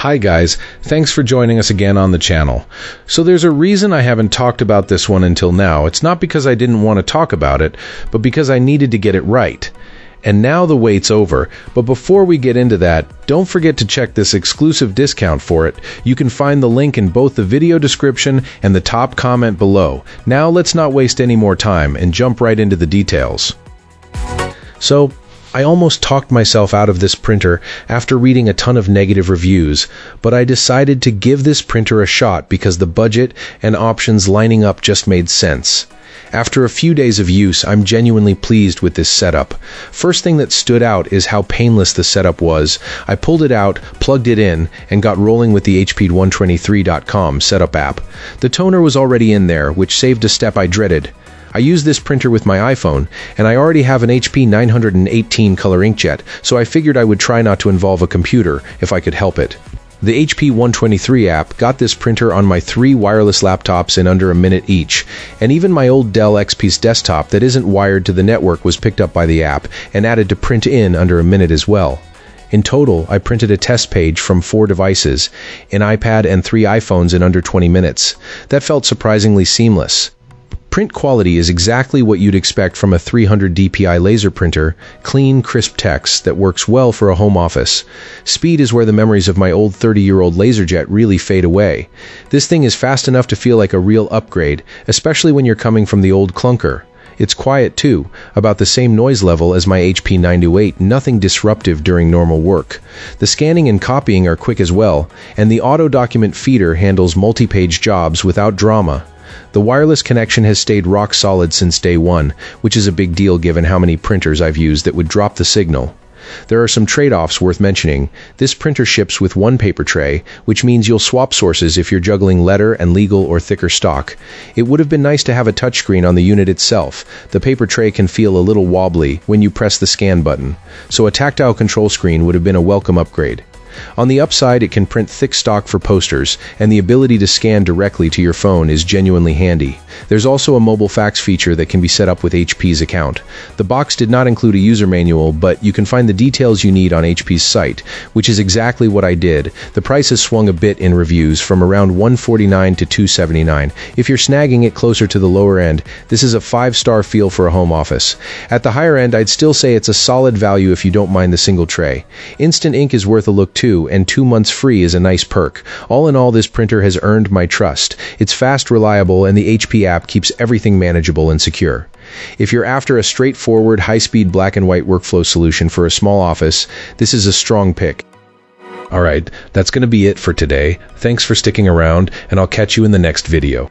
Hi guys, thanks for joining us again on the channel. So there's a reason I haven't talked about this one until now. It's not because I didn't want to talk about it, but because I needed to get it right. And now the wait's over, but before we get into that, don't forget to check this exclusive discount for it. You can find the link in both the video description and the top comment below. Now let's not waste any more time and jump right into the details. So, I almost talked myself out of this printer after reading a ton of negative reviews, but I decided to give this printer a shot because the budget and options lining up just made sense. After a few days of use, I'm genuinely pleased with this setup. First thing that stood out is how painless the setup was. I pulled it out, plugged it in, and got rolling with the HP123.com setup app. The toner was already in there, which saved a step I dreaded. I use this printer with my iPhone, and I already have an HP 918 color inkjet, so I figured I would try not to involve a computer if I could help it. The HP123 app got this printer on my 3 wireless laptops in under a minute each, and even my old Dell XP's desktop that isn't wired to the network was picked up by the app and added to print in under a minute as well. In total, I printed a test page from 4 devices, an iPad and 3 iPhones in under 20 minutes. That felt surprisingly seamless. Print quality is exactly what you'd expect from a 300 dpi laser printer, clean, crisp text that works well for a home office. Speed is where the memories of my old 30-year-old LaserJet really fade away. This thing is fast enough to feel like a real upgrade, especially when you're coming from the old clunker. It's quiet too, about the same noise level as my HP 928, nothing disruptive during normal work. The scanning and copying are quick as well, and the auto document feeder handles multi-page jobs without drama. The wireless connection has stayed rock solid since day one, which is a big deal given how many printers I've used that would drop the signal. There are some trade-offs worth mentioning. This printer ships with 1 paper tray, which means you'll swap sources if you're juggling letter and legal or thicker stock. It would have been nice to have a touchscreen on the unit itself. The paper tray can feel a little wobbly when you press the scan button, so a tactile control screen would have been a welcome upgrade. On the upside, it can print thick stock for posters, and the ability to scan directly to your phone is genuinely handy. There's also a mobile fax feature that can be set up with HP's account. The box did not include a user manual, but you can find the details you need on HP's site, which is exactly what I did. The price has swung a bit in reviews from around $149 to $279. If you're snagging it closer to the lower end, this is a 5-star feel for a home office. At the higher end, I'd still say it's a solid value if you don't mind the single tray. Instant ink is worth a look too, and 2 months free is a nice perk. All in all, this printer has earned my trust. It's fast, reliable, and the HP app keeps everything manageable and secure. If you're after a straightforward, high-speed black and white workflow solution for a small office, this is a strong pick. Alright, that's going to be it for today. Thanks for sticking around, and I'll catch you in the next video.